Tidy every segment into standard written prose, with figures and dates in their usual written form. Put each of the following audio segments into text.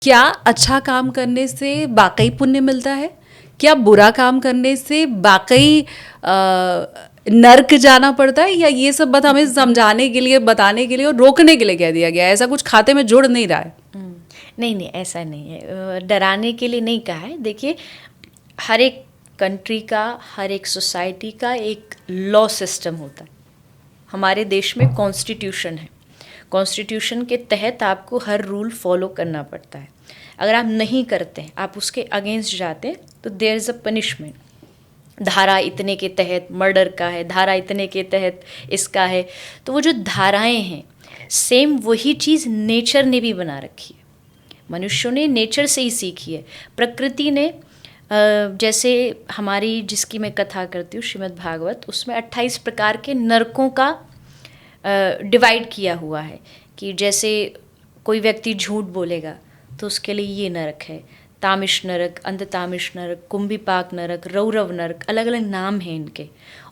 क्या अच्छा काम करने से वाकई पुण्य मिलता है? क्या बुरा काम करने से वाकई नर्क जाना पड़ता है? या ये सब बात हमें समझाने के लिए, बताने के लिए और रोकने के लिए कह दिया गया है? ऐसा कुछ खाते में जुड़ नहीं रहा है। नहीं नहीं, ऐसा नहीं है। डराने के लिए नहीं कहा है। देखिए, हर एक कंट्री का, हर एक सोसाइटी का एक लॉ सिस्टम होता है। हमारे देश में कॉन्स्टिट्यूशन है। कॉन्स्टिट्यूशन के तहत आपको हर रूल फॉलो करना पड़ता है। अगर आप नहीं करते, आप उसके अगेंस्ट जाते हैं, तो देयर इज़ अ पनिशमेंट। धारा इतने के तहत मर्डर का है, धारा इतने के तहत इसका है। तो वो जो धाराएं हैं, सेम वही चीज़ नेचर ने भी बना रखी है। मनुष्यों ने नेचर से ही सीखी है। प्रकृति ने जैसे हमारी, जिसकी मैं कथा करती हूँ, श्रीमद् भागवत, उसमें 28 प्रकार के नरकों का डिवाइड किया हुआ है। कि जैसे कोई व्यक्ति झूठ बोलेगा तो उसके लिए ये नरक है, तामिश नरक, अंधतामिश नरक, कुंभीपाक नरक, रौरव नरक, अलग अलग नाम हैं इनके।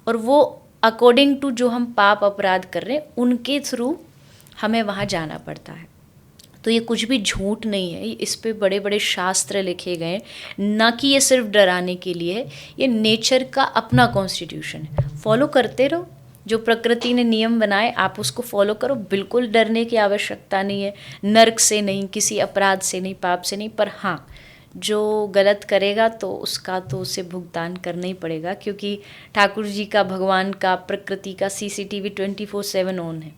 और वो अकॉर्डिंग टू जो हम पाप अपराध कर रहे हैं, उनके थ्रू हमें वहाँ जाना पड़ता है। तो ये कुछ भी झूठ नहीं है, इस पे बड़े बड़े शास्त्र लिखे गए हैं। ना कि ये सिर्फ डराने के लिए है, ये नेचर का अपना कॉन्स्टिट्यूशन है। फॉलो करते रहो, जो प्रकृति ने नियम बनाए आप उसको फॉलो करो। बिल्कुल डरने की आवश्यकता नहीं है, नर्क से नहीं, किसी अपराध से नहीं, पाप से नहीं। पर हाँ, जो गलत करेगा तो उसका तो उसे भुगतान करना ही पड़ेगा, क्योंकि ठाकुर जी का, भगवान का, प्रकृति का CCTV 24/7 ऑन है।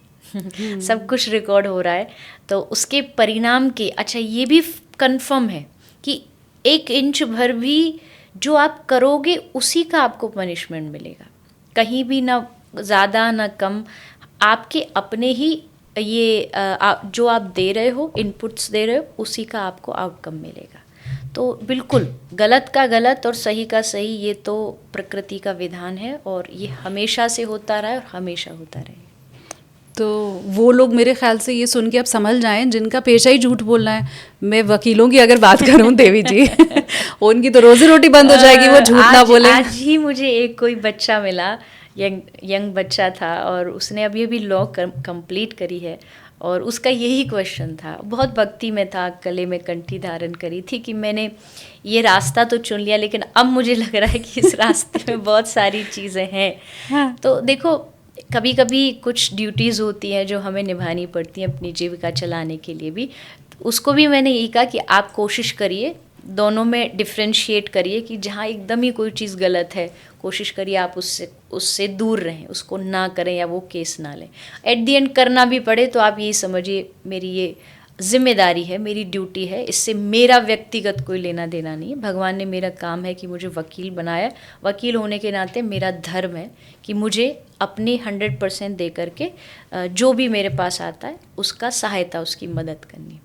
सब कुछ रिकॉर्ड हो रहा है। तो उसके परिणाम के, अच्छा ये भी कंफर्म है कि 1 इंच भर भी जो आप करोगे उसी का आपको पनिशमेंट मिलेगा। कहीं भी ना ज़्यादा ना कम, आपके अपने ही ये जो आप दे रहे हो, इनपुट्स दे रहे हो, उसी का आपको आउटकम मिलेगा। तो बिल्कुल गलत का गलत और सही का सही, ये तो प्रकृति का विधान है और ये हमेशा से होता रहा है और हमेशा होता रहेगा। तो वो लोग मेरे ख्याल से ये सुन के अब समझ जाएं जिनका पेशा ही झूठ बोलना है। मैं वकीलों की अगर बात करूं देवी जी, उनकी तो रोजी रोटी बंद हो जाएगी, वो झूठ ना बोले। आज ही मुझे एक कोई बच्चा मिला, यंग बच्चा था, और उसने अभी अभी लॉ कंप्लीट करी है। और उसका यही क्वेश्चन था, बहुत भक्ति में था, गले में कंठी धारण करी थी कि मैंने ये रास्ता तो चुन लिया, लेकिन अब मुझे लग रहा है कि इस रास्ते में बहुत सारी चीज़ें हैं। हाँ। तो देखो, कभी कभी कुछ ड्यूटीज़ होती हैं जो हमें निभानी पड़ती हैं अपनी जीविका चलाने के लिए भी। उसको भी मैंने यही कहा कि आप कोशिश करिए, दोनों में डिफ्रेंशिएट करिए कि जहाँ एकदम ही कोई चीज़ गलत है, कोशिश करिए आप उससे दूर रहें, उसको ना करें या वो केस ना लें। एट दी एंड करना भी पड़े तो आप यही समझिए, मेरी ये जिम्मेदारी है, मेरी ड्यूटी है, इससे मेरा व्यक्तिगत कोई लेना देना नहीं है। भगवान ने, मेरा काम है कि मुझे वकील बनाया, वकील होने के नाते मेरा धर्म है कि मुझे अपनी 100% दे करके जो भी मेरे पास आता है उसका सहायता, उसकी मदद करनी।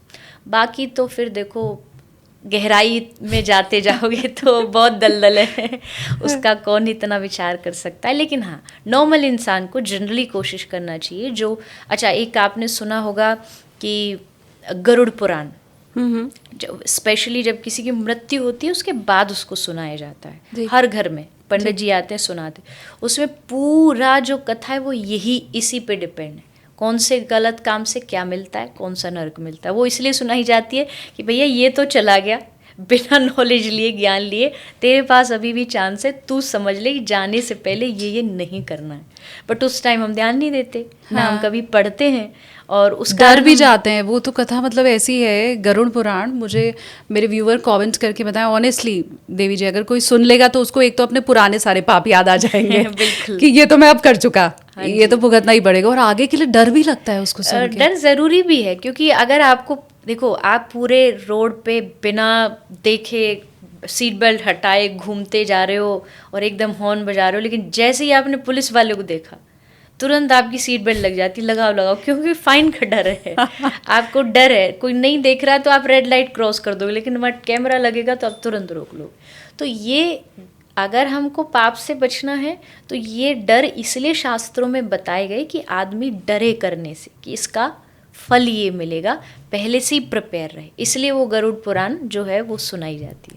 बाकी तो फिर देखो, गहराई में जाते जाओगे तो बहुत दलदल है, उसका कौन इतना विचार कर सकता है। लेकिन हाँ, नॉर्मल इंसान को जनरली कोशिश करना चाहिए। जो, अच्छा, एक आपने सुना होगा कि गरुड़ पुराण, जो स्पेशली जब किसी की मृत्यु होती है उसके बाद उसको सुनाया जाता है। हर घर में पंडित जी आते हैं, सुनाते। उसमें पूरा जो कथा है वो यही इसी पे डिपेंड है, कौन से गलत काम से क्या मिलता है, कौन सा नरक मिलता है। वो इसलिए सुनाई जाती है कि भैया ये तो चला गया, बिना नॉलेज लिए, ज्ञान लिए, तेरे पास अभी भी चांस है, तू समझ ले कि जाने से पहले ये नहीं करना है। बट उस टाइम हम ध्यान नहीं देते। हाँ। ना हम कभी पढ़ते हैं और उसका डर भी जाते हैं। वो तो कथा मतलब ऐसी है, गरुड़ पुराण, मुझे मेरे व्यूअर कमेंट करके बताएं, ऑनेस्टली देवी जी, अगर कोई सुन लेगा तो उसको एक तो अपने पुराने सारे पाप याद आ जाएंगे कि ये तो मैं अब कर चुका, ये तो भुगतना ही पड़ेगा। और आगे के लिए डर भी लगता है उसको सुन के। डर ज़रूरी भी है, क्योंकि अगर आपको, देखो, आप पूरे रोड पे बिना देखे सीट बेल्ट हटाए घूमते जा रहे हो और एकदम हॉर्न बजा रहे हो, लेकिन जैसे ही आपने पुलिस वाले को देखा तुरंत आपकी सीट बेल्ट लग जाती, लगाओ, क्योंकि फाइन का डर है। आपको डर है, कोई नहीं देख रहा तो आप रेड लाइट क्रॉस कर दोगे, लेकिन वहाँ कैमरा लगेगा तो आप तुरंत रोक लो। तो ये, अगर हमको पाप से बचना है तो ये डर इसलिए शास्त्रों में बताए गए कि आदमी डरे करने से, कि इसका फल ये मिलेगा, पहले से ही प्रिपेयर रहे। इसलिए वो गरुड़ पुराण जो है वो सुनाई जाती है।